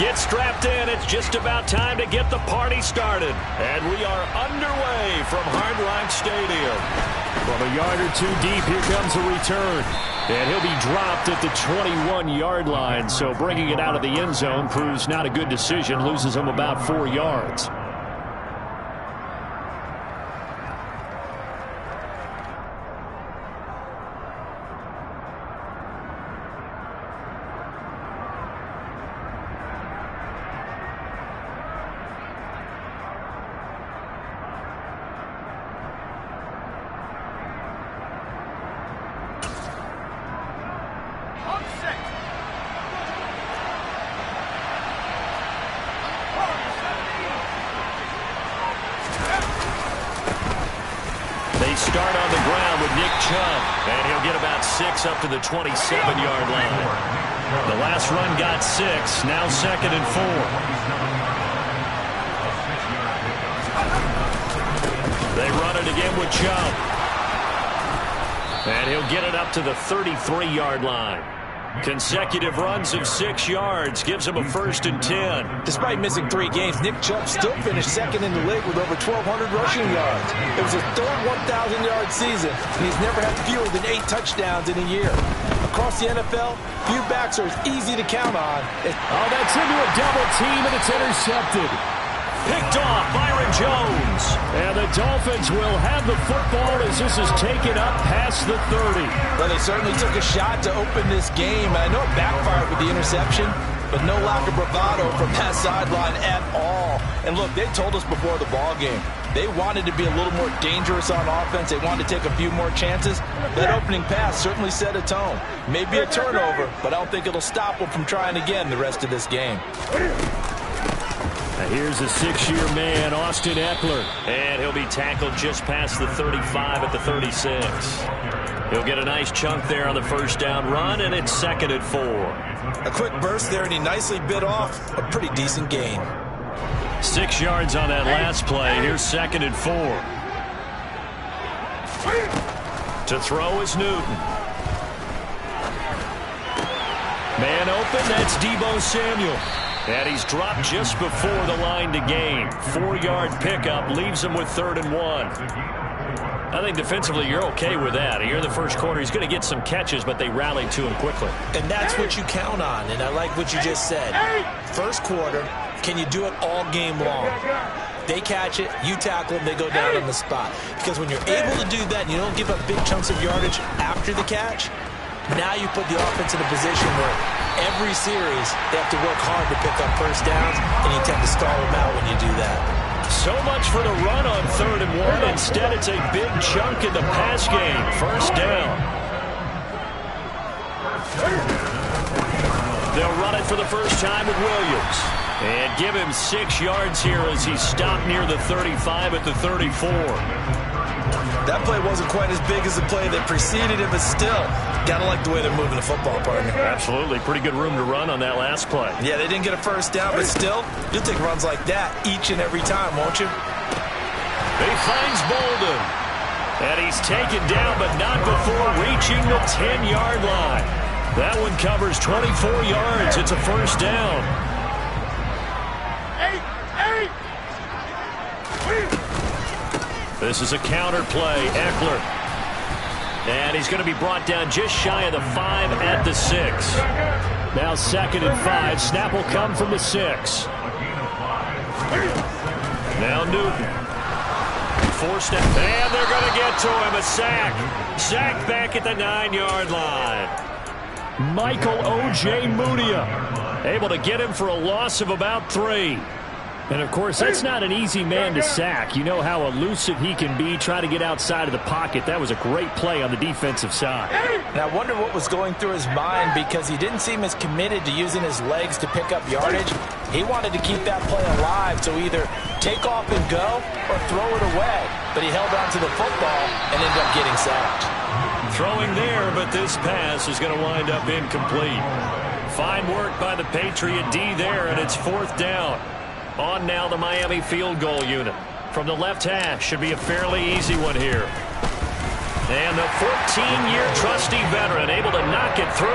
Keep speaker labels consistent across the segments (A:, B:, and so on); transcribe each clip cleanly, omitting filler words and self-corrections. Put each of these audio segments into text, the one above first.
A: Get strapped in. It's just about time to get the party started. And we are underway from Hard Rock Stadium. From a yard or two deep, here comes a return. And he'll be dropped at the 21-yard line. So bringing it out of the end zone proves not a good decision. Loses him about 4 yards. They start on the ground with Nick Chubb, and he'll get about 6 up to the 27-yard line. The last run got 6, now 2nd and 4. They run it again with Chubb, and he'll get it up to the 33-yard line. Consecutive runs of 6 yards gives him a 1st and 10.
B: Despite missing 3 games, Nick Chubb still finished 2nd in the league with over 1,200 rushing yards. It was his 3rd 1,000-yard season, and he's never had fewer than 8 touchdowns in a year. Across the NFL, few backs are as easy to count on.
A: Oh, that's into a double team, and it's intercepted. Picked off Byron Jones. And the Dolphins will have the football as this is taken up past the 30.
B: Well, they certainly took a shot to open this game. I know it backfired with the interception, but no lack of bravado from that sideline at all. And look, they told us before the ball game, they wanted to be a little more dangerous on offense. They wanted to take a few more chances. That opening pass certainly set a tone. Maybe a turnover, but I don't think it'll stop them from trying again the rest of this game.
A: Here's a 6-year man, Austin Ekeler. And he'll be tackled just past the 35 at the 36. He'll get a nice chunk there on the 1st down run, and it's 2nd and 4.
B: A quick burst there, and he nicely bit off a pretty decent gain.
A: 6 yards on that last play. Here's 2nd and 4. To throw is Newton. Man open, that's Deebo Samuel. And he's dropped just before the line to gain. 4-yard pickup leaves him with 3rd and 1. I think defensively you're okay with that. Here in the first quarter, he's going to get some catches, but they rallied to him quickly.
B: And that's what you count on, and I like what you just said. First quarter, can you do it all game long? They catch it, you tackle them, they go down on the spot. Because when you're able to do that and you don't give up big chunks of yardage after the catch, now you put the offense in a position where every series they have to work hard to pick up 1st downs, and you tend to stall them out when you do that.
A: So much for the run on 3rd and 1. Instead, it's a big chunk in the pass game. 1st down. They'll run it for the first time with Williams. And give him 6 yards here as he stopped near the 35 at the 34.
B: That play wasn't quite as big as the play that preceded it, but still, gotta like the way they're moving the football, partner.
A: Absolutely. Pretty good room to run on that last play.
B: Yeah, they didn't get a 1st down, but still, you'll take runs like that each and every time, won't you?
A: He finds Bolden. And he's taken down, but not before reaching the 10-yard line. That one covers 24 yards. It's a 1st down. This is a counter play. Ekeler. And he's going to be brought down just shy of the 5 at the 6. Now 2nd and 5. Snap will come from the 6. Now Newton. Forced it. And they're going to get to him. A sack. Sack back at the 9-yard line. Michael O.J. Mudia able to get him for a loss of about 3. And, of course, that's not an easy man to sack. You know how elusive he can be, try to get outside of the pocket. That was a great play on the defensive side.
B: And I wonder what was going through his mind, because he didn't seem as committed to using his legs to pick up yardage. He wanted to keep that play alive, so either take off and go or throw it away. But he held on to the football and ended up getting sacked.
A: Throwing there, but this pass is going to wind up incomplete. Fine work by the Patriot D there, and it's 4th down. On now the Miami field goal unit. From the left hash, should be a fairly easy one here. And the 14-year trusty veteran able to knock it through,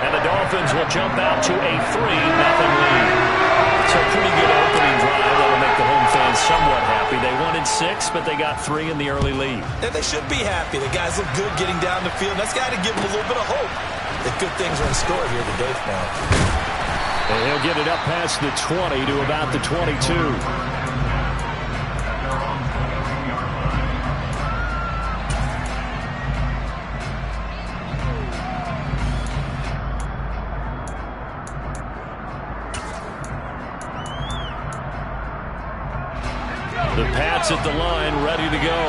A: and the Dolphins will jump out to a 3-0 lead. So a pretty good opening drive. That'll make the home fans somewhat happy. They wanted 6, but they got 3 in the early lead.
B: And they should be happy. The guys look good getting down the field. That's got to give them a little bit of hope that good things are in store here today for them.
A: And he'll get it up past the 20 to about the 22. The Pats at the line, ready to go.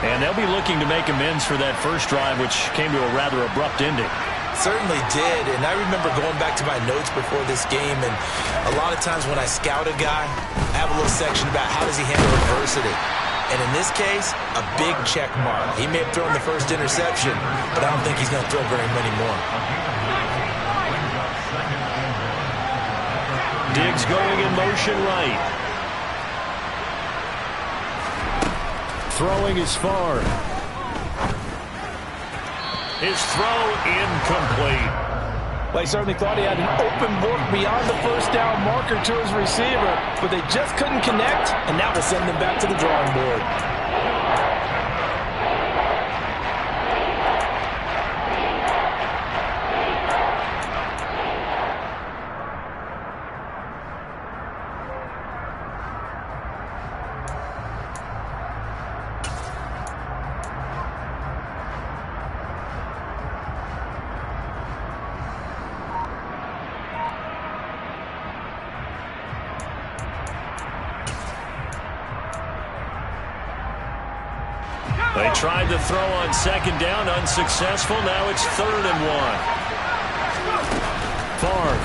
A: And they'll be looking to make amends for that first drive, which came to a rather abrupt ending.
B: Certainly did, and I remember going back to my notes before this game, and a lot of times when I scout a guy, I have a little section about how does he handle adversity. And in this case, a big check mark. He may have thrown the first interception, but I don't think he's going to throw very many more.
A: Diggs going in motion right. Throwing is far. His throw incomplete.
C: Well, he certainly thought he had an open look beyond the first down marker to his receiver, but they just couldn't connect, and that will send them back to the drawing board.
A: They tried to throw on second down, unsuccessful. Now it's 3rd and 1. Favre.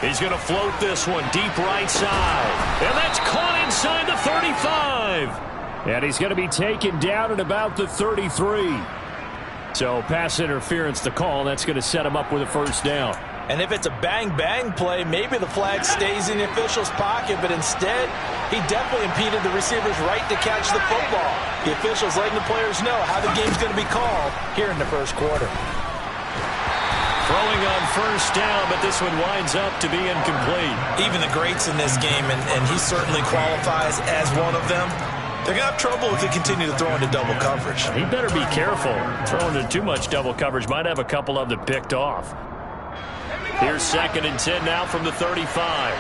A: He's going to float this one deep right side. And that's caught inside the 35. And he's going to be taken down at about the 33. So pass interference to call. That's going to set him up with a first down.
C: And if it's a bang-bang play, maybe the flag stays in the official's pocket, but instead, he definitely impeded the receiver's right to catch the football. The officials letting the players know how the game's going to be called here in the first quarter.
A: Throwing on first down, but this one winds up to be incomplete.
B: Even the greats in this game, and he certainly qualifies as one of them, they're going to have trouble if they continue to throw into double coverage.
A: He better be careful. Throwing into too much double coverage might have a couple of them picked off. Here's 2nd and 10 now from the 35.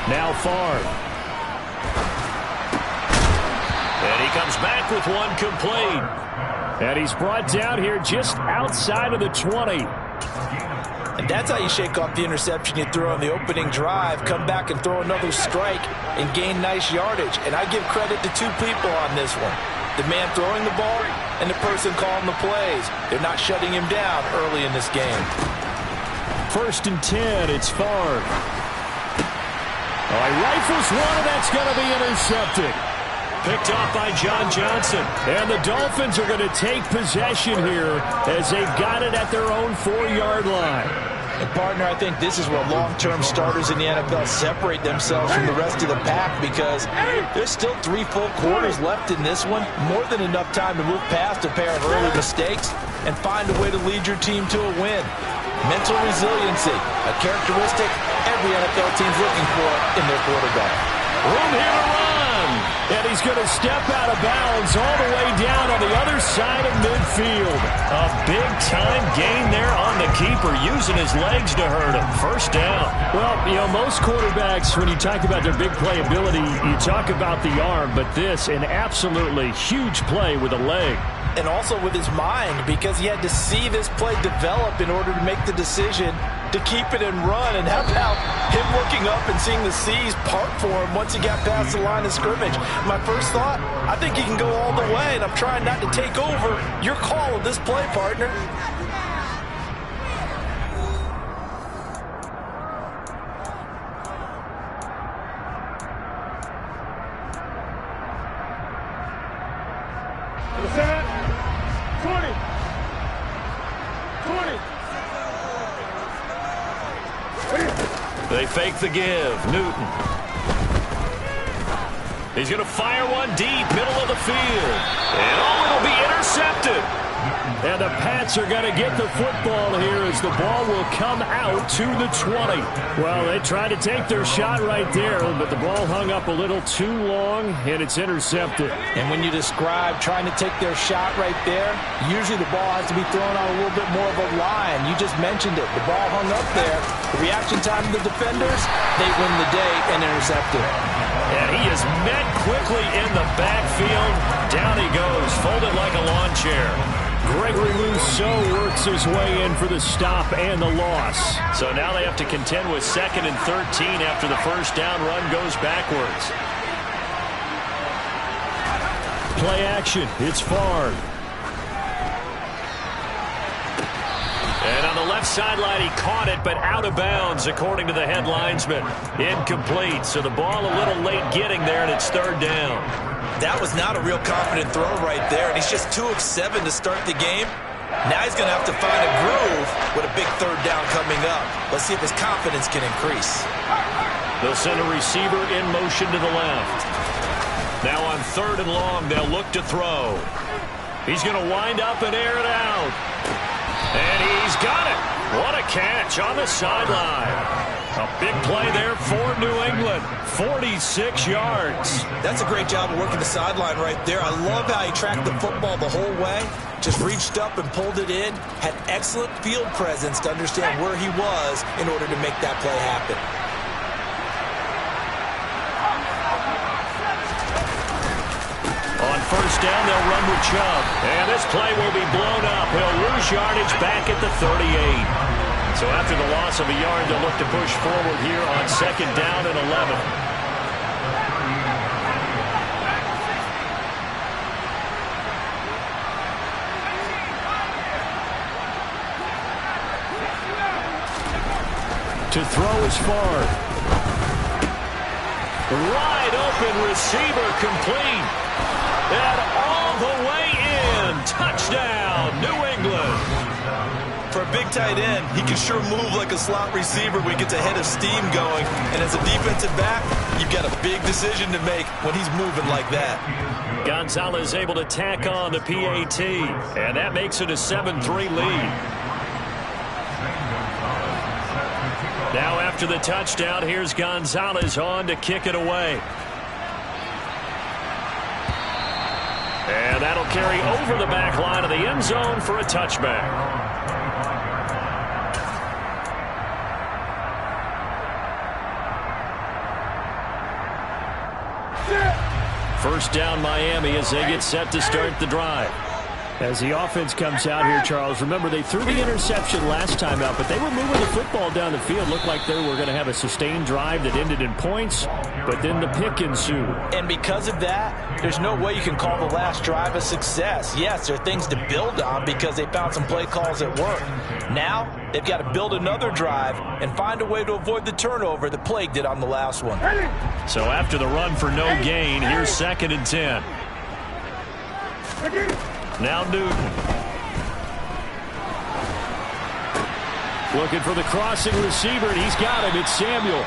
A: Now Favre. And he comes back with one complete. And he's brought down here just outside of the 20.
C: And that's how you shake off the interception you threw on the opening drive, come back and throw another strike and gain nice yardage. And I give credit to 2 people on this one. The man throwing the ball and the person calling the plays. They're not shutting him down early in this game.
A: 1st and 10, it's Favre. Oh, he rifles one, and that's going to be intercepted. Picked off by John Johnson. And the Dolphins are going to take possession here as they've got it at their own 4-yard line.
C: And, partner, I think this is where long-term starters in the NFL separate themselves from the rest of the pack because there's still 3 full quarters left in this one. More than enough time to move past a pair of early mistakes and find a way to lead your team to a win. Mental resiliency, a characteristic every NFL team's looking for in their quarterback.
A: Room here to run. And he's going to step out of bounds all the way down on the other side of midfield. A big-time gain there on the keeper, using his legs to hurt him. First down. Well, you know, most quarterbacks, when you talk about their big play ability, you talk about the arm, but this, an absolutely huge play with a leg.
C: And also with his mind, because he had to see this play develop in order to make the decision to keep it and run. And how about him looking up and seeing the seas part for him once he got past the line of scrimmage? My first thought, I think he can go all the way, and I'm trying not to take over your call of this play, partner.
A: They fake the give. Newton. He's going to fire one deep, middle of the field. And it'll be intercepted. And the Pats are going to get the football here as the ball will come out to the 20. Well, they tried to take their shot right there, but the ball hung up a little too long, and it's intercepted.
C: And when you describe trying to take their shot right there, usually the ball has to be thrown on a little bit more of a line. You just mentioned it. The ball hung up there. The reaction time of the defenders, they win the day and intercept it.
A: And he is met quickly in the backfield. Down he goes, folded like a lawn chair. Gregory Rousseau works his way in for the stop and the loss. So now they have to contend with 2nd and 13 after the first down run goes backwards. Play action. It's Favre. And on the left sideline, he caught it, but out of bounds, according to the head linesman. Incomplete. So the ball a little late getting there, and it's 3rd down.
B: That was not a real confident throw right there, and he's just 2 of 7 to start the game. Now he's going to have to find a groove with a big 3rd down coming up. Let's see if his confidence can increase.
A: They'll send a receiver in motion to the left. Now on 3rd and long, they'll look to throw. He's going to wind up and air it out. And he's got it. What a catch on the sideline. A big play there for New England. 46 yards.
B: That's a great job of working the sideline right there. I love how he tracked the football the whole way. Just reached up and pulled it in. Had excellent field presence to understand where he was in order to make that play happen.
A: On 1st down, they'll run with Chubb. And this play will be blown up. He'll lose yardage back at the 38. So after the loss of a yard, they'll look to push forward here on 2nd down and 11. To throw is Favre. Wide open receiver complete. And all the way in. Touchdown, New England.
B: For a big tight end, he can sure move like a slot receiver when he gets a head of steam going. And as a defensive back, you've got a big decision to make when he's moving like that.
A: Gonzalez able to tack on the PAT. And that makes it a 7-3 lead. Now after the touchdown, here's Gonzalez on to kick it away. And that'll carry over the back line of the end zone for a touchback. First down Miami as they get set to start the drive. As the offense comes out here, Charles, remember they threw the interception last time out, but they were moving the football down the field. Looked like they were going to have a sustained drive that ended in points, but then the pick ensued.
C: And because of that, there's no way you can call the last drive a success. Yes, there are things to build on because they found some play calls that work. Now, they've got to build another drive and find a way to avoid the turnover that plagued it on the last one.
A: So after the run for no gain, here's 2nd and 10. Now Newton. Looking for the crossing receiver, and he's got him. It's Samuel.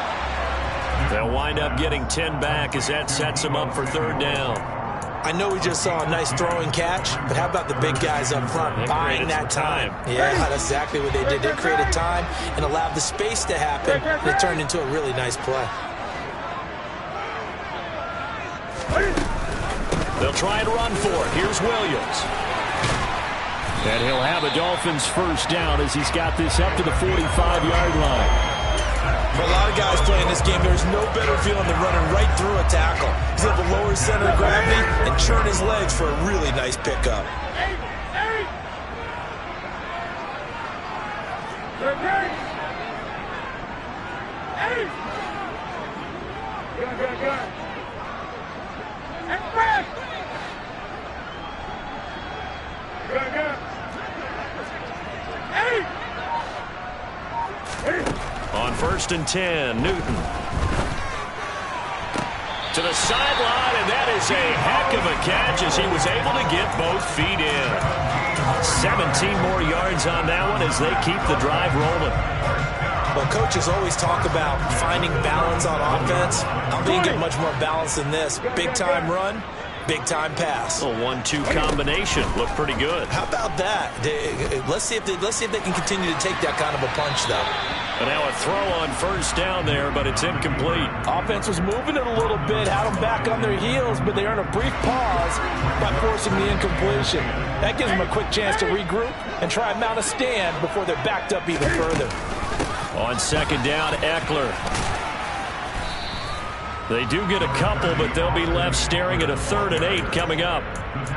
A: They'll wind up getting 10 back as that sets him up for 3rd down.
B: I know we just saw a nice throwing catch, but how about the big guys up front buying that time? Yeah, that's exactly what they did. They created time and allowed the space to happen, and it turned into a really nice play.
A: They'll try and run for it. Here's Williams. And he'll have a Dolphins first down as he's got this up to the 45-yard line.
B: For a lot of guys playing this game, there's no better feeling than running right through a tackle. He's able to lower his center of gravity and churn his legs for a really nice pickup.
A: On 1st and 10, Newton. To the sideline, and that is a heck of a catch as he was able to get both feet in. 17 more yards on that one as they keep the drive rolling.
B: Well, coaches always talk about finding balance on offense. I don't think you get much more balance than this. Big-time run, Big-time pass.
A: A 1-2 combination. Looked pretty good.
B: How about that? Let's see if they can continue to take that kind of a punch, though.
A: And now a throw on first down there, but it's incomplete.
C: Offense was moving it a little bit, had them back on their heels, but they earned a brief pause by forcing the incompletion. That gives them a quick chance to regroup and try and mount a stand before they're backed up even further.
A: On second down, Eckler. They do get a couple, but they'll be left staring at a 3rd and 8 coming up.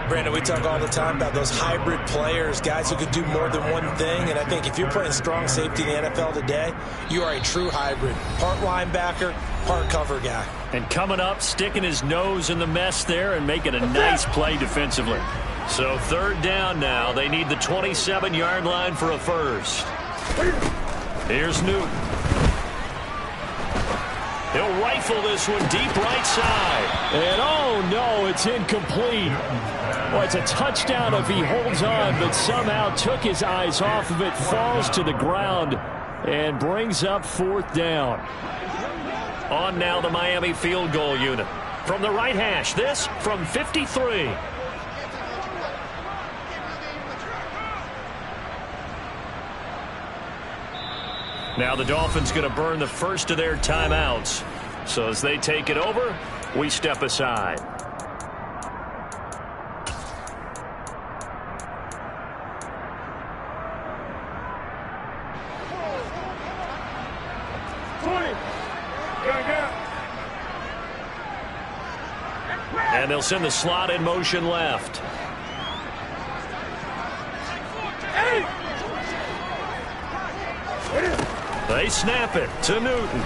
B: Brandon, we talk all the time about those hybrid players, guys who could do more than one thing. And I think if you're playing strong safety in the NFL today, you are a true hybrid. Part linebacker, part cover guy.
A: And coming up, sticking his nose in the mess there and making a nice play defensively. So 3rd down now. They need the 27-yard line for a first. Here's Newton. He'll rifle this one deep right side. And oh no, it's incomplete. Well, it's a touchdown if he holds on, but somehow took his eyes off of it, falls to the ground, and brings up 4th down. On now the Miami field goal unit. From the right hash, this from 53. Now the Dolphins going to burn the first of their timeouts. So as they take it over, we step aside. And they'll send the slot in motion left. They snap it to Newton.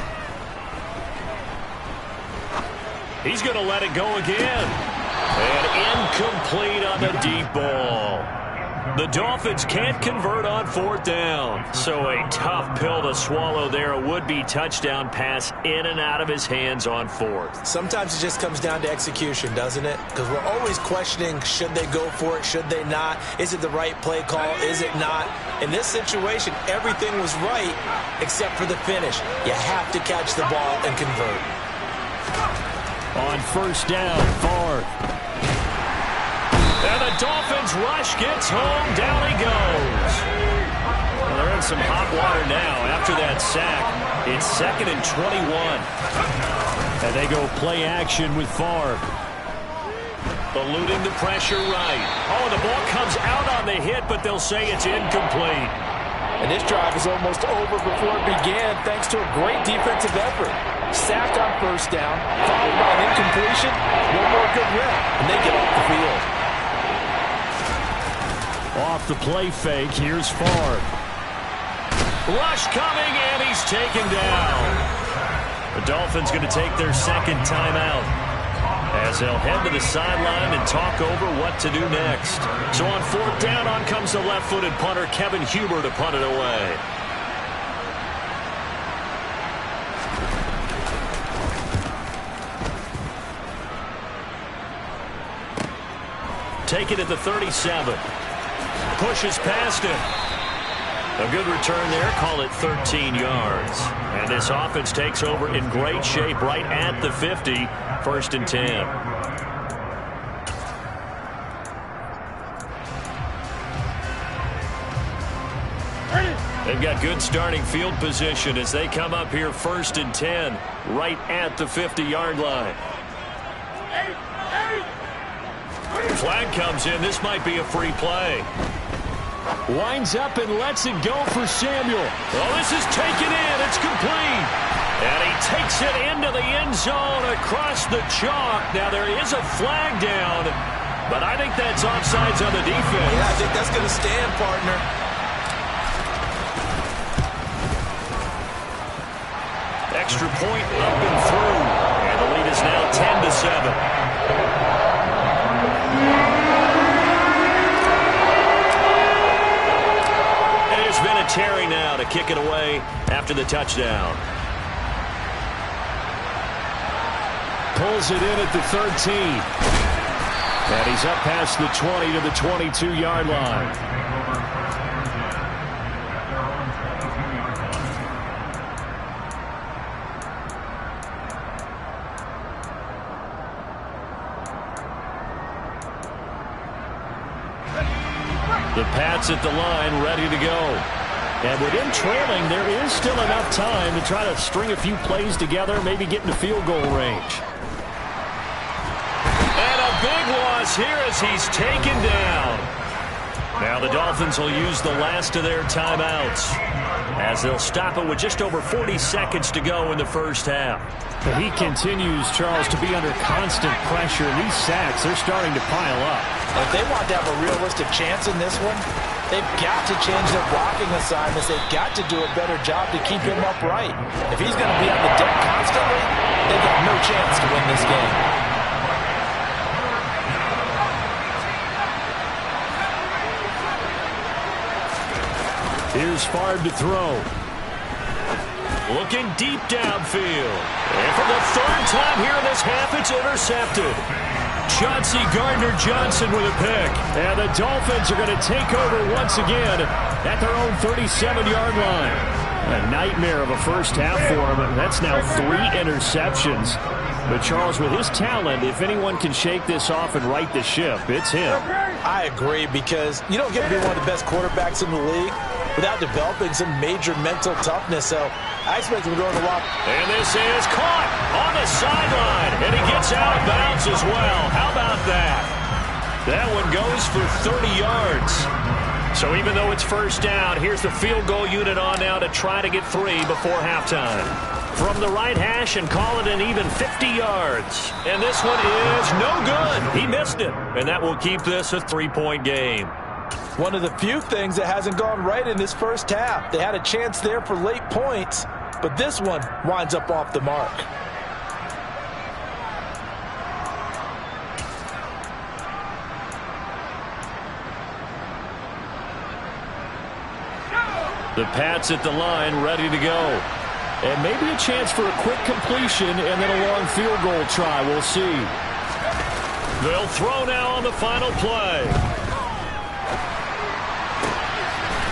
A: He's going to let it go again. And incomplete on the deep ball. The Dolphins can't convert on 4th down. So a tough pill to swallow there. A would-be touchdown pass in and out of his hands on 4th.
B: Sometimes it just comes down to execution, doesn't it? Because we're always questioning, should they go for it, should they not? Is it the right play call, is it not? In this situation, everything was right except for the finish. You have to catch the ball and convert.
A: On first down, Favre. And the Dolphins rush gets home. Down he goes. Well, they're in some hot water now. After that sack, it's 2nd and 21. And they go play action with Favre. Eluding the pressure right. Oh, the ball comes out on the hit, but they'll say it's incomplete.
C: And this drive is almost over before it began thanks to a great defensive effort. Sacked on first down, followed by an incompletion. One more good rep, and they get off the field.
A: Off the play fake, here's Favre. Rush coming, and he's taken down. The Dolphins going to take their 2nd timeout as they'll head to the sideline and talk over what to do next. So on 4th down, on comes the left-footed punter, Kevin Huber, to punt it away. Take it at the 37. Pushes past him. A good return there. Call it 13 yards. And this offense takes over in great shape right at the 50. 1st and 10. They've got good starting field position as they come up here 1st and 10 right at the 50-yard line. Flag comes in. This might be a free play. Winds up and lets it go for Samuel. Oh, this is taken in. It's complete. And he takes it into the end zone across the chalk. Now, there is a flag down, but I think that's offsides on the defense.
B: Yeah, I think that's going to stand, partner.
A: Extra point up and through. And the lead is now 10-7. There's been a Terry now to kick it away after the touchdown. Pulls it in at the 13. And he's up past the 20 to the 22-yard line. The Pats at the line, ready to go. And with him trailing, there is still enough time to try to string a few plays together, maybe get into field goal range. And a big loss here as he's taken down. Now the Dolphins will use the last of their timeouts as they'll stop it with just over 40 seconds to go in the first half. He continues, Charles, to be under constant pressure. These sacks, they're starting to pile up.
C: If they want to have a realistic chance in this one, they've got to change their blocking assignments. They've got to do a better job to keep him upright. If he's going to be on the deck constantly, they've got no chance to win this game.
A: Here's Favre to throw. Looking deep downfield. And for the third time here in this half, it's intercepted. Chauncey Gardner-Johnson with a pick. And the Dolphins are going to take over once again at their own 37-yard line. A nightmare of a first half for him. That's now 3 interceptions. But, Charles, with his talent, if anyone can shake this off and right the ship, it's him.
C: I agree, because you don't get to be one of the best quarterbacks in the league without developing some major mental toughness. So I expect him to go in the walk.
A: And this is caught on the sideline. And he gets out of bounds as well. How about that? That one goes for 30 yards. So even though it's first down, here's the field goal unit on now to try to get 3 before halftime. From the right hash and call it an even 50 yards. And this one is no good. He missed it. And that will keep this a 3-point game.
C: One of the few things that hasn't gone right in this first half. They had a chance there for late points, but this one winds up off the mark.
A: The Pats at the line, ready to go. And maybe a chance for a quick completion and then a long field goal try. We'll see. They'll throw now on the final play.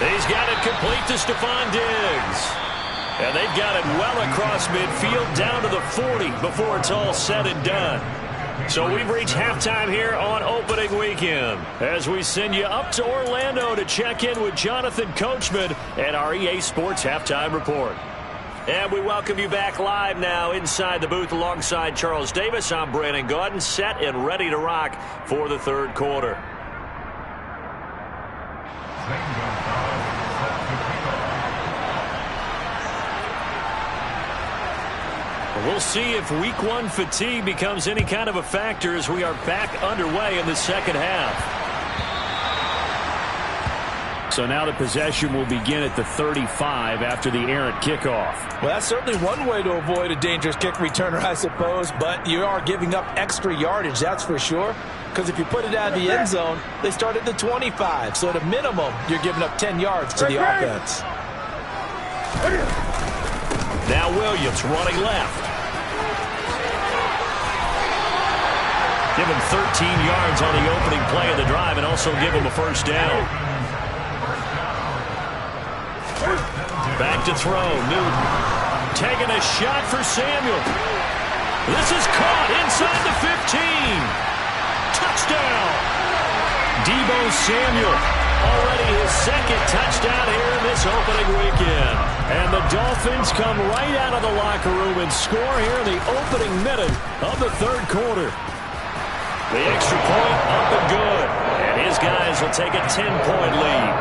A: He's got it complete to Stephon Diggs. And they've got it well across midfield down to the 40 before it's all said and done. So we've reached halftime here on opening weekend as we send you up to Orlando to check in with Jonathan Coachman and our EA Sports Halftime Report. And we welcome you back live now inside the booth alongside Charles Davis. I'm Brandon Gaudin, set and ready to rock for the third quarter. We'll see if week 1 fatigue becomes any kind of a factor as we are back underway in the second half. So now the possession will begin at the 35 after the errant kickoff.
C: Well, that's certainly one way to avoid a dangerous kick returner, I suppose, but you are giving up extra yardage, that's for sure. Because if you put it out of the end zone, they start at the 25. So at a minimum, you're giving up 10 yards to the offense.
A: Now Williams running left. Give him 13 yards on the opening play of the drive and also give him a first down. Back to throw. Newton taking a shot for Samuel. This is caught inside the 15. Touchdown. Deebo Samuel. Already his second touchdown here in this opening weekend. And the Dolphins come right out of the locker room and score here in the opening minute of the third quarter. The extra point up and good. And his guys will take a 10-point lead.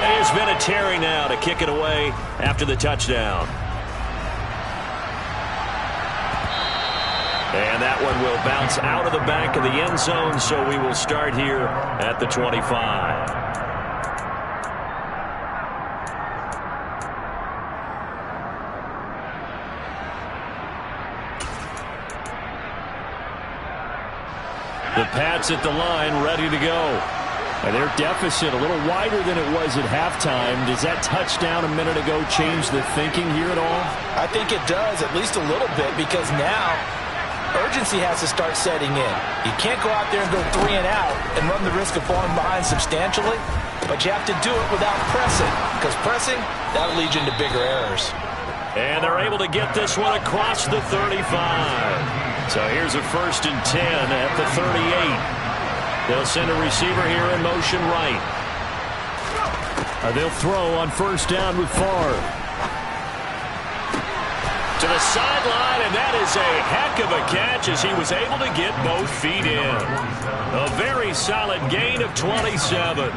A: And here's Vinatieri now to kick it away after the touchdown. And that one will bounce out of the back of the end zone, so we will start here at the 25. The Pats at the line, ready to go. And their deficit a little wider than it was at halftime. Does that touchdown a minute ago change the thinking here at all?
C: I think it does, at least a little bit, because now urgency has to start setting in. You can't go out there and go 3 and out and run the risk of falling behind substantially, but you have to do it without pressing, because pressing, that'll lead you into bigger errors.
A: And they're able to get this one across the 35. So here's a 1st and 10 at the 38. They'll send a receiver here in motion right. They'll throw on 1st down with Favre. To the sideline, and that is a heck of a catch as he was able to get both feet in. A very solid gain of 27.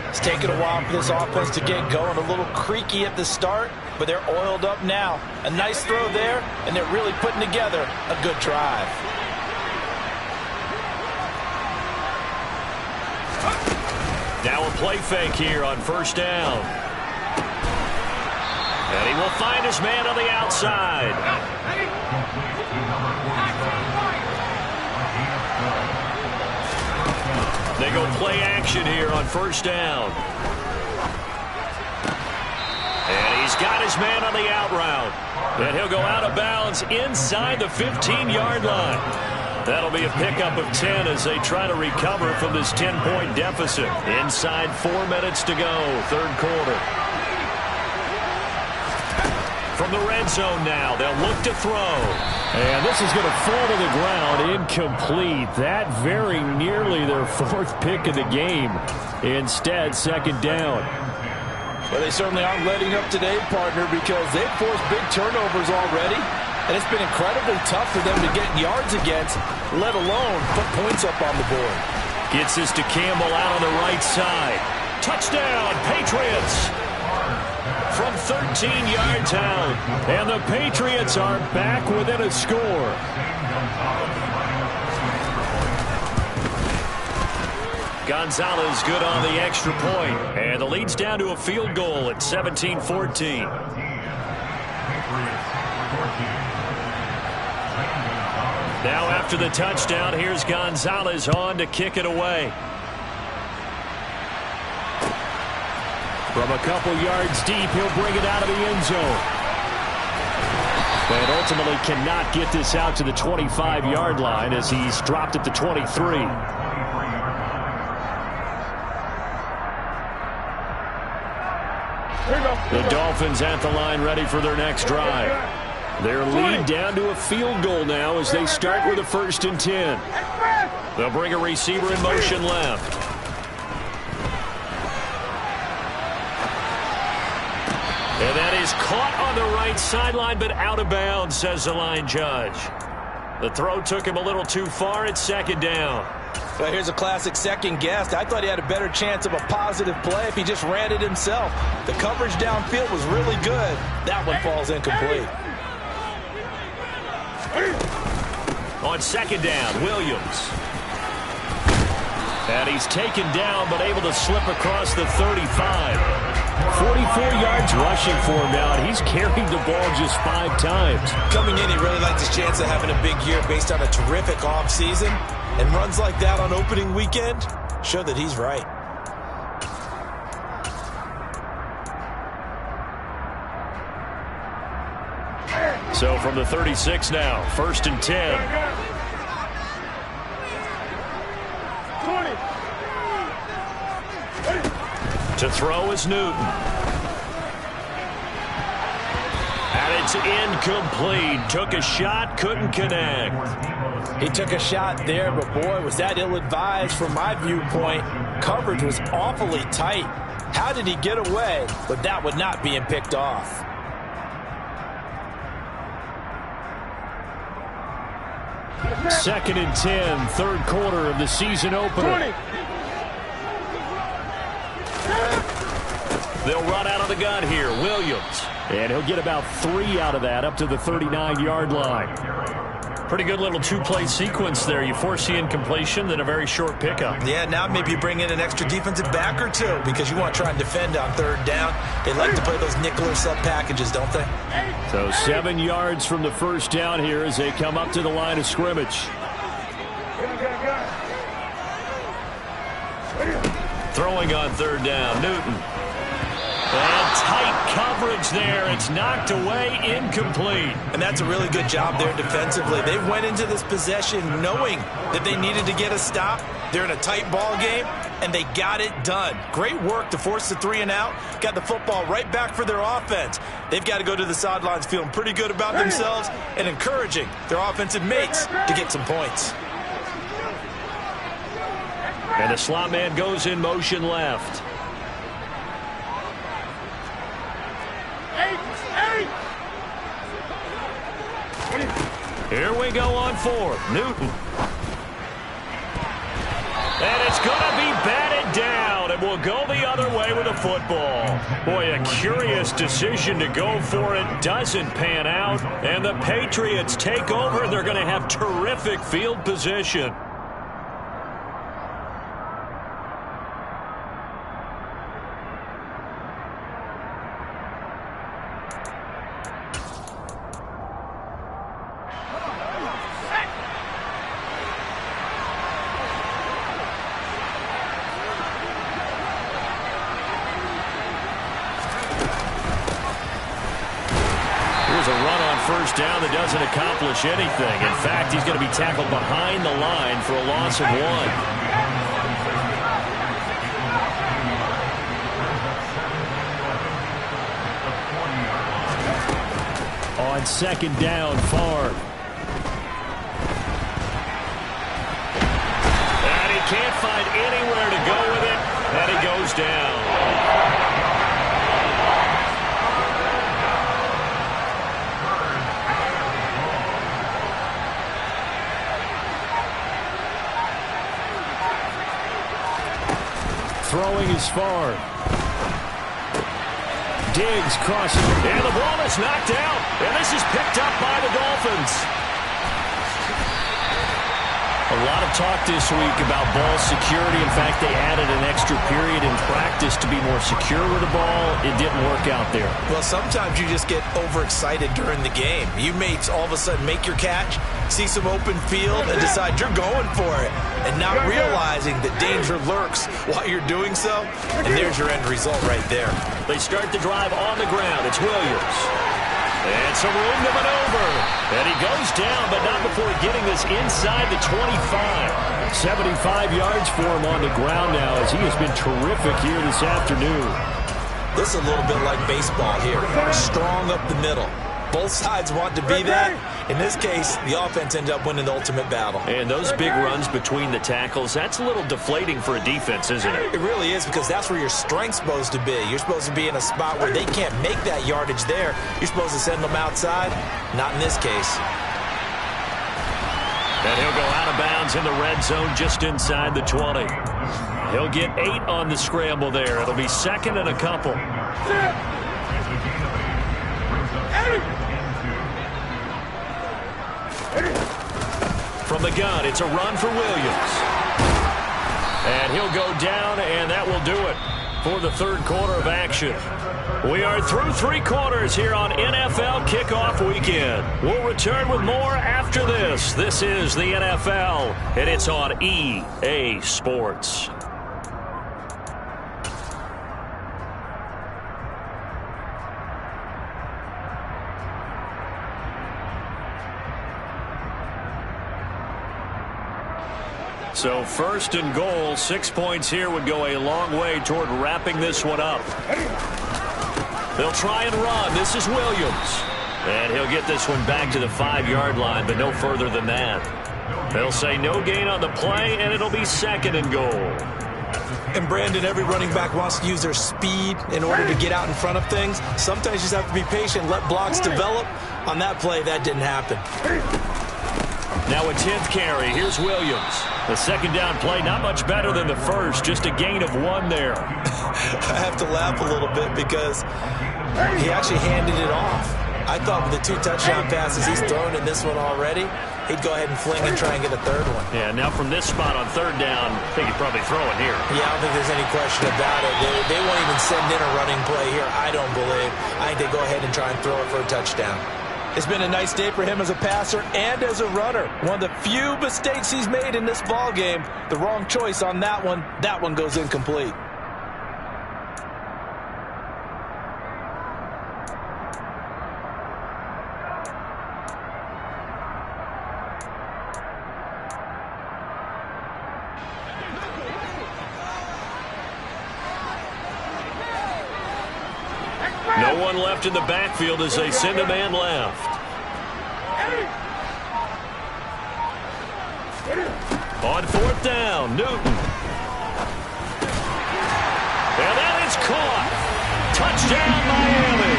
C: It's taken a while for this offense to get going. A little creaky at the start, but they're oiled up now. A nice throw there, and they're really putting together a good drive.
A: Now a play fake here on 1st down. And he will find his man on the outside. They go play action here on 1st down. And he's got his man on the out route. And he'll go out of bounds inside the 15-yard line. That'll be a pickup of 10 as they try to recover from this 10-point deficit. Inside 4 minutes to go, 3rd quarter. From the red zone now, they'll look to throw. And this is going to fall to the ground, incomplete. That very nearly their 4th pick of the game. Instead, 2nd down.
C: Well, they certainly aren't letting up today, partner, because they've forced big turnovers already. And it's been incredibly tough for them to get yards against, let alone put points up on the board.
A: Gets this to Campbell out on the right side. Touchdown, Patriots! From 13 yards out. And the Patriots are back within a score. Gonzalez good on the extra point. And the lead's down to a field goal at 17-14. Now after the touchdown, here's Gonzalez on to kick it away. From a couple yards deep, he'll bring it out of the end zone. But ultimately cannot get this out to the 25-yard line as he's dropped at the 23. The Dolphins at the line ready for their next drive. Their lead down to a field goal now as they start with a 1st and 10. They'll bring a receiver in motion left. And that is caught on the right sideline, but out of bounds, says the line judge. The throw took him a little too far. It's 2nd down.
C: Well, here's a classic second guess. I thought he had a better chance of a positive play if he just ran it himself. The coverage downfield was really good. That one falls incomplete.
A: On 2nd down, Williams. And he's taken down, but able to slip across the 35. 44 yards rushing for him now, and he's carried the ball just 5 times.
B: Coming in, he really liked his chance of having a big year based on a terrific offseason. And runs like that on opening weekend show that he's right.
A: So from the 36 now, 1st and 10. 20. To throw is Newton. And it's incomplete. Took a shot, couldn't connect.
C: He took a shot there, but boy, was that ill-advised from my viewpoint. Coverage was awfully tight. How did he get away? But that would not being picked off.
A: Second and 10, 3rd quarter of the season opener. 20. They'll run out of the gun here, Williams. And he'll get about 3 out of that up to the 39-yard line. Pretty good little 2-play sequence there. You force the incompletion, then a very short pickup.
B: Yeah, now maybe you bring in an extra defensive back or 2 because you want to try and defend on 3rd down. They like to play those nickel or sub packages, don't they?
A: So 7 yards from the 1st down here as they come up to the line of scrimmage. Throwing on 3rd down, Newton. And tight coverage there. It's knocked away, incomplete.
B: And that's a really good job there defensively. They went into this possession knowing that they needed to get a stop. They're in a tight ball game. and they got it done. Great work to force the 3 and out. Got the football right back for their offense. They've got to go to the sidelines feeling pretty good about themselves and encouraging their offensive mates to get some points.
A: And the slot man goes in motion left. Here we go on 4th. Newton. And it's going to be batted down, and we'll go the other way with the football. Boy, a curious decision to go for it. Doesn't pan out, and the Patriots take over. They're going to have terrific field position. First down that doesn't accomplish anything. In fact, he's going to be tackled behind the line for a loss of 1. On 2nd down, Favre. And he can't find anywhere to go with it, and he goes down. Throwing is Favre. Diggs crossing. And the ball is knocked out. And this is picked up by the Dolphins. A lot of talk this week about ball security. In fact, they added an extra period in practice to be more secure with the ball. It didn't work out there.
B: Well, sometimes you just get overexcited during the game. You may all of a sudden make your catch, see some open field, and decide you're going for it, and not realizing that danger lurks while you're doing so. And there's your end result right there.
A: They start the drive on the ground. It's Williams. And some room to maneuver. And he goes down, but not before getting this inside the 25. 75 yards for him on the ground now, as he has been terrific here this afternoon.
B: This is a little bit like baseball here. Strong up the middle. Both sides want to be that. In this case, the offense ended up winning the ultimate battle.
A: And those big runs between the tackles, that's a little deflating for a defense, isn't it?
B: It really is, because that's where your strength's supposed to be. You're supposed to be in a spot where they can't make that yardage there. You're supposed to send them outside. Not in this case.
A: And he'll go out of bounds in the red zone just inside the 20. He'll get 8 on the scramble there. It'll be 2nd and a couple. From the gun, it's a run for Williams. And he'll go down, and that will do it for the 3rd quarter of action. We are through 3 quarters here on NFL Kickoff Weekend. We'll return with more after this. This is the NFL, and it's on EA Sports. So 1st and goal, 6 points here would go a long way toward wrapping this one up. They'll try and run. This is Williams. And he'll get this one back to the 5-yard line, but no further than that. They'll say no gain on the play, and it'll be 2nd and goal.
B: And Brandon, every running back wants to use their speed in order to get out in front of things. Sometimes you just have to be patient, let blocks develop. On that play, that didn't happen.
A: Now a 10th carry. Here's Williams. The 2nd down play, not much better than the first. Just a gain of 1 there.
B: I have to laugh a little bit because he actually handed it off. I thought with the 2 touchdown passes he's thrown in this one already, he'd go ahead and fling and try and get a 3rd one.
A: Yeah, now from this spot on 3rd down, I think he'd probably throw it here.
B: Yeah, I don't think there's any question about it. They won't even send in a running play here, I don't believe. I think they go ahead and try and throw it for a touchdown. It's been a nice day for him as a passer and as a runner. One of the few mistakes he's made in this ball game. The wrong choice on that one. That one goes incomplete.
A: one left in the backfield as they send a man left. On fourth down, Newton. And that is caught. Touchdown, Miami.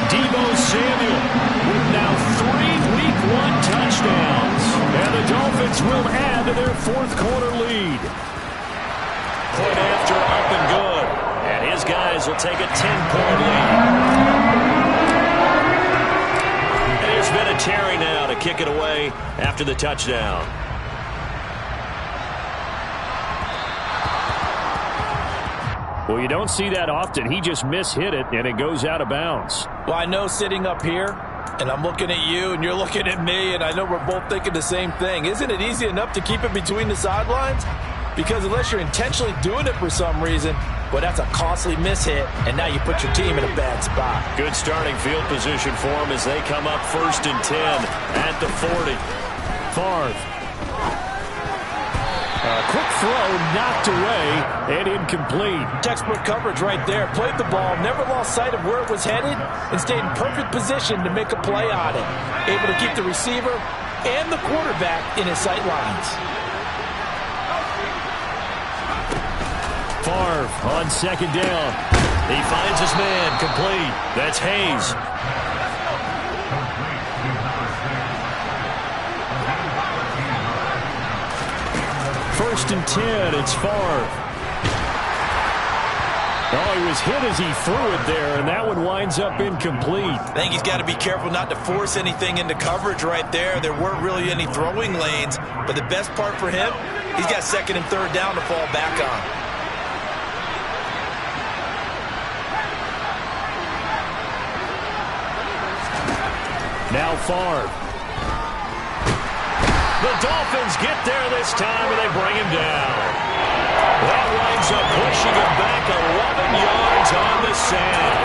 A: Deebo Samuel with now 3 Week 1 touchdowns. And the Dolphins will add to their fourth quarter lead. Point after, up and good. And his guys will take a 10-point lead. And there's been a Terry now to kick it away after the touchdown. Well, you don't see that often. He just mishit it, and it goes out of bounds.
C: Well, I know sitting up here, and I'm looking at you, and you're looking at me, and I know we're both thinking the same thing. Isn't it easy enough to keep it between the sidelines? Because unless you're intentionally doing it for some reason, well, that's a costly mishit, and now you put your team in a bad spot.
A: Good starting field position for them as they come up 1st and 10 at the 40. Favre. Quick throw, knocked away, and incomplete.
C: Textbook coverage right there. Played the ball, never lost sight of where it was headed, and stayed in perfect position to make a play on it. Able to keep the receiver and the quarterback in his sight lines.
A: Favre on 2nd down. He finds his man, complete. That's Hayes. First and 10, it's Favre. Oh, he was hit as he threw it there, and that one winds up incomplete.
C: I think he's got to be careful not to force anything into coverage right there. There weren't really any throwing lanes, but the best part for him, he's got 2nd and 3rd down to fall back on.
A: Now Favre. The Dolphins get there this time, and they bring him down. That winds up pushing him back 11 yards on the sand.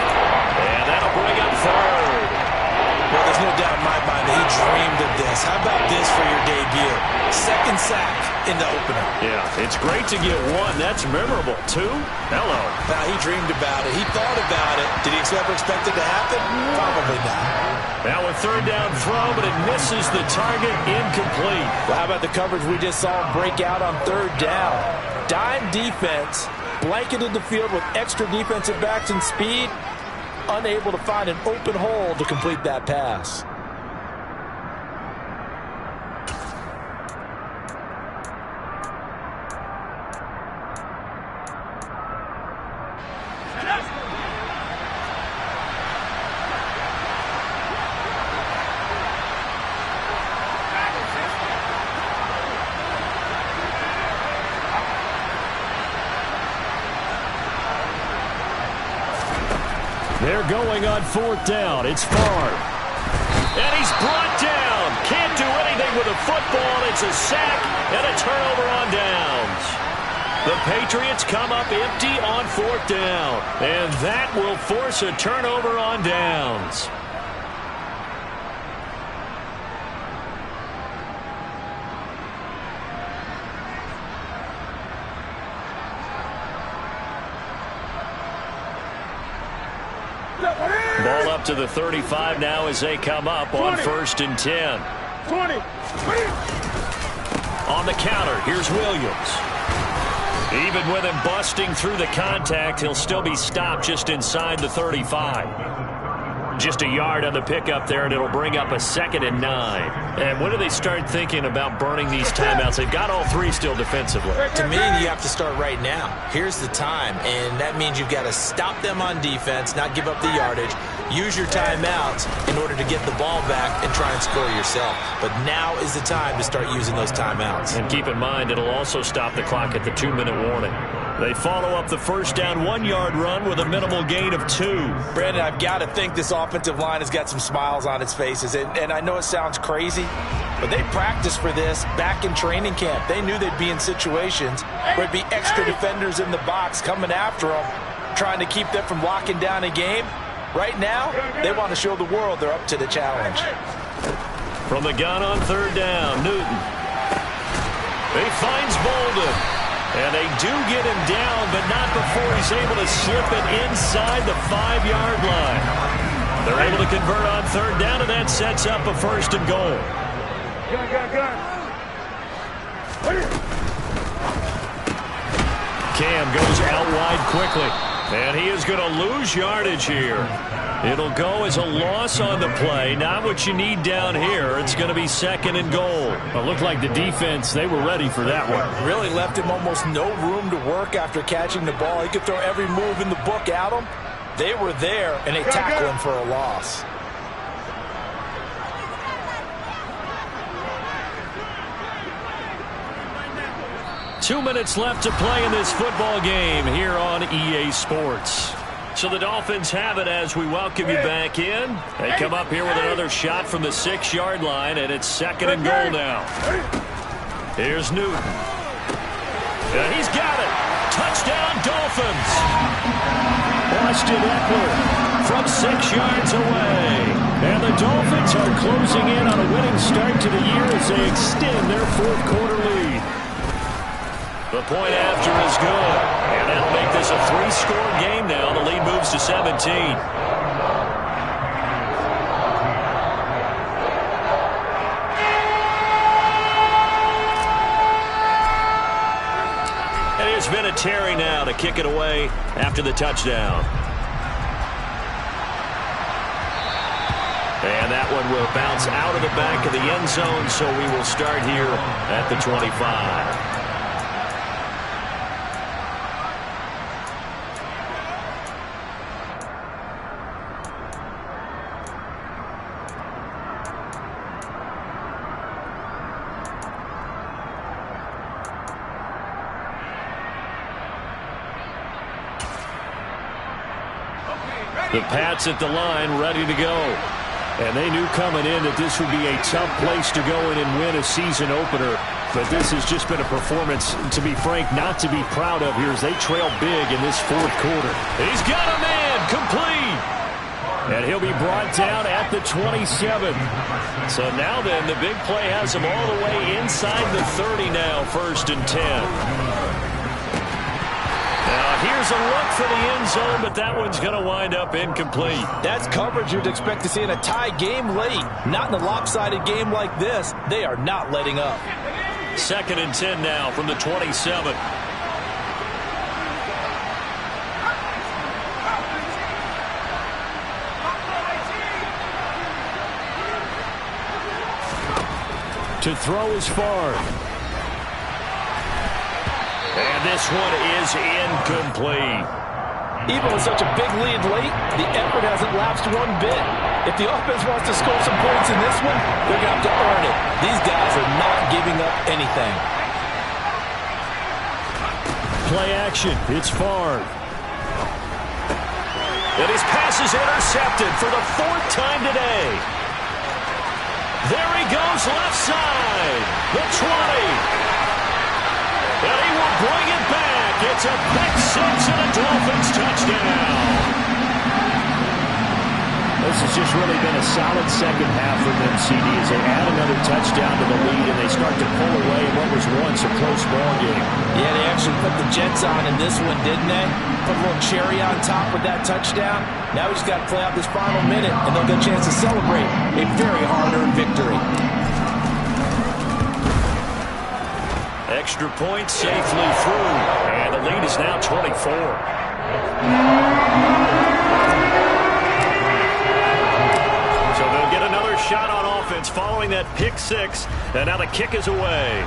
A: And that'll bring up 3rd.
C: Well, there's no doubt in my mind that he dreamed of this. How about this for your debut? 2nd sack in the opener.
A: Yeah, it's great to get 1. That's memorable. 2? Hello.
C: Now, he dreamed about it. He thought about it. Did he ever expect it to happen? Probably not.
A: Now a 3rd down throw, but it misses the target, incomplete.
C: Well, how about the coverage we just saw break out on 3rd down? Dime defense, blanketed the field with extra defensive backs and speed, unable to find an open hole to complete that pass.
A: They're going on 4th down. It's Favre. And he's brought down. Can't do anything with a football. It's a sack and a turnover on downs. The Patriots come up empty on 4th down. And that will force a turnover on downs. Ball up to the 35 now as they come up on 1st and 10.
D: 20.
A: On the counter, here's Williams. Even with him busting through the contact, he'll still be stopped just inside the 35. Just a yard on the pickup there, and it'll bring up a 2nd and 9. And when do they start thinking about burning these timeouts? They've got all 3 still defensively.
B: To me, you have to start right now. Here's the time, and that means you've got to stop them on defense, not give up the yardage, use your timeouts in order to get the ball back and try and score yourself. But now is the time to start using those timeouts.
A: And keep in mind, it'll also stop the clock at the 2-minute warning. They follow up the 1st down 1-yard run with a minimal gain of 2.
C: Brandon, I've got to think this offensive line has got some smiles on its faces. And I know it sounds crazy, but they practiced for this back in training camp. They knew they'd be in situations where it'd be extra defenders in the box coming after them, trying to keep them from locking down a game. Right now, they want to show the world they're up to the challenge.
A: From the gun on 3rd down, Newton. He finds Bolden. And they do get him down, but not before he's able to slip it inside the 5-yard line. They're able to convert on third down, and that sets up a first and goal. Cam goes out wide quickly, and he is going to lose yardage here. It'll go as a loss on the play. Not what you need down here. It's going to be second and goal.
D: It looked like the defense, they were ready for that one.
C: Really left him almost no room to work after catching the ball. He could throw every move in the book at him. They were there, and they tackled him for a loss.
A: Two minutes left to play in this football game here on EA Sports. So the Dolphins have it as we welcome you back in. They come up here with another shot from the 6-yard line, and it's second and goal now. Here's Newton. And he's got it. Touchdown, Dolphins. Austin Eckler from 6 yards away. And the Dolphins are closing in on a winning start to the year as they extend their fourth-quarter lead. The point after is good, and that'll make this a 3-score game now. The lead moves to 17. And it's been a Terry now to kick it away after the touchdown. And that one will bounce out of the back of the end zone, so we will start here at the 25. The Pats at the line ready to go. And they knew coming in that this would be a tough place to go in and win a season opener. But this has just been a performance, to be frank, not to be proud of here as they trail big in this fourth quarter. He's got a man complete. And he'll be brought down at the 27. So now then, the big play has him all the way inside the 30 now, first and 10. Here's a look for the end zone, but that one's going to wind up incomplete.
C: That's coverage you'd expect to see in a tie game late. Not in a lopsided game like this. They are not letting up.
A: Second and 10 now from the 27. To throw is far. And this one is incomplete.
C: Even with such a big lead late, the effort hasn't lapsed one bit. If the offense wants to score some points in this one, they're going to have to earn it. These guys are not giving up anything.
A: Play action. It's Favre. And his pass is intercepted for the 4th time today. There he goes, left side. The 20. And he will bring it back. It's a pick six and a Dolphins touchdown.
D: This has just really been a solid second half for them, CD, as they add another touchdown to the lead and they start to pull away in what was once a close ball game.
C: Yeah, they actually put the Jets on in this one, didn't they? Put a little cherry on top with that touchdown. Now we just got to play out this final minute, and they'll get a chance to celebrate a very hard-earned victory.
A: Extra point safely through, and the lead is now 24. So they'll get another shot on offense following that pick six, and now the kick is away.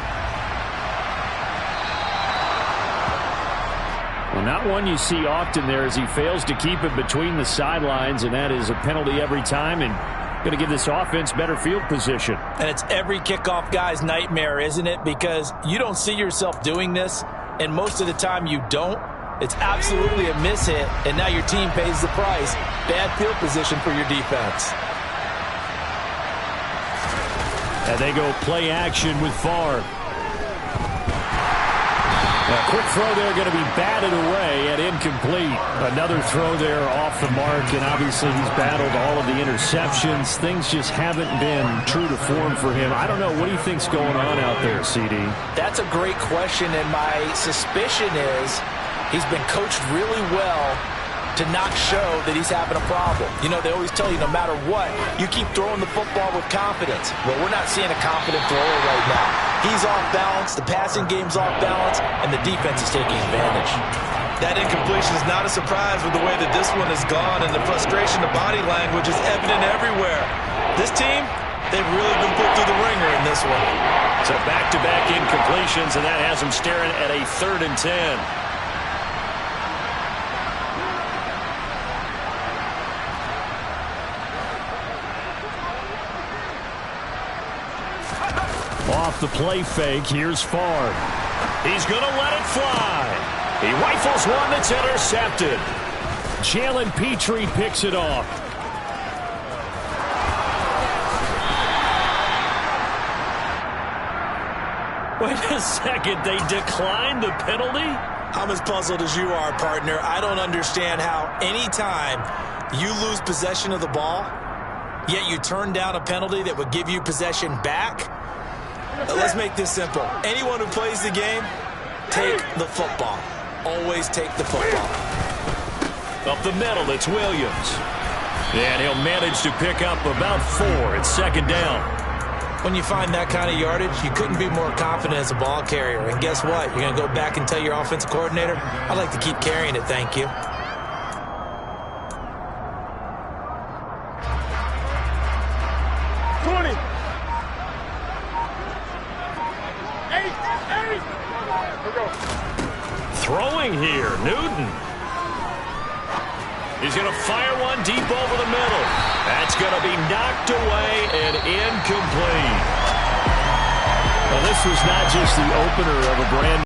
D: Well, not one you see often there as he fails to keep it between the sidelines, and that is a penalty every time, and going to give this offense better field position.
C: And it's every kickoff guy's nightmare, isn't it? Because you don't see yourself doing this, and most of the time you don't. It's absolutely a mishit, and now your team pays the price. Bad field position for your defense.
A: And they go play action with Favre.
D: A quick throw there going to be batted away and incomplete. Another throw there off the mark, and obviously he's battled all of the interceptions. Things just haven't been true to form for him. I don't know. What do you think's going on out there, CD?
B: That's a great question, and my suspicion is he's been coached really well to not show that he's having a problem. You know, they always tell you no matter what, you keep throwing the football with confidence. Well, we're not seeing a confident thrower right now. He's off balance, the passing game's off balance, and the defense is taking advantage.
C: That incompletion is not a surprise with the way that this one has gone, and the frustration, the body language is evident everywhere. This team, they've really been put through the ringer in this one.
A: So back-to-back incompletions, and that has them staring at a 3rd and 10.
D: Off the play fake, here's Favre.
A: He's going to let it fly. He rifles one that's intercepted.
D: Jalen Petrie picks it off.
A: Wait a second, they declined the penalty?
B: I'm as puzzled as you are, partner. I don't understand how any time you lose possession of the ball, yet you turn down a penalty that would give you possession back. Let's make this simple. Anyone who plays the game, take the football. Always take the football.
A: Up the middle, it's Williams. And he'll manage to pick up about 4. It's 2nd down.
B: When you find that kind of yardage, you couldn't be more confident as a ball carrier. And guess what? You're going to go back and tell your offensive coordinator, I'd like to keep carrying it, thank you.
A: Throwing here, Newton. He's going to fire one deep over the middle. That's going to be knocked away and incomplete.
D: Well, this was not just the opener of a brand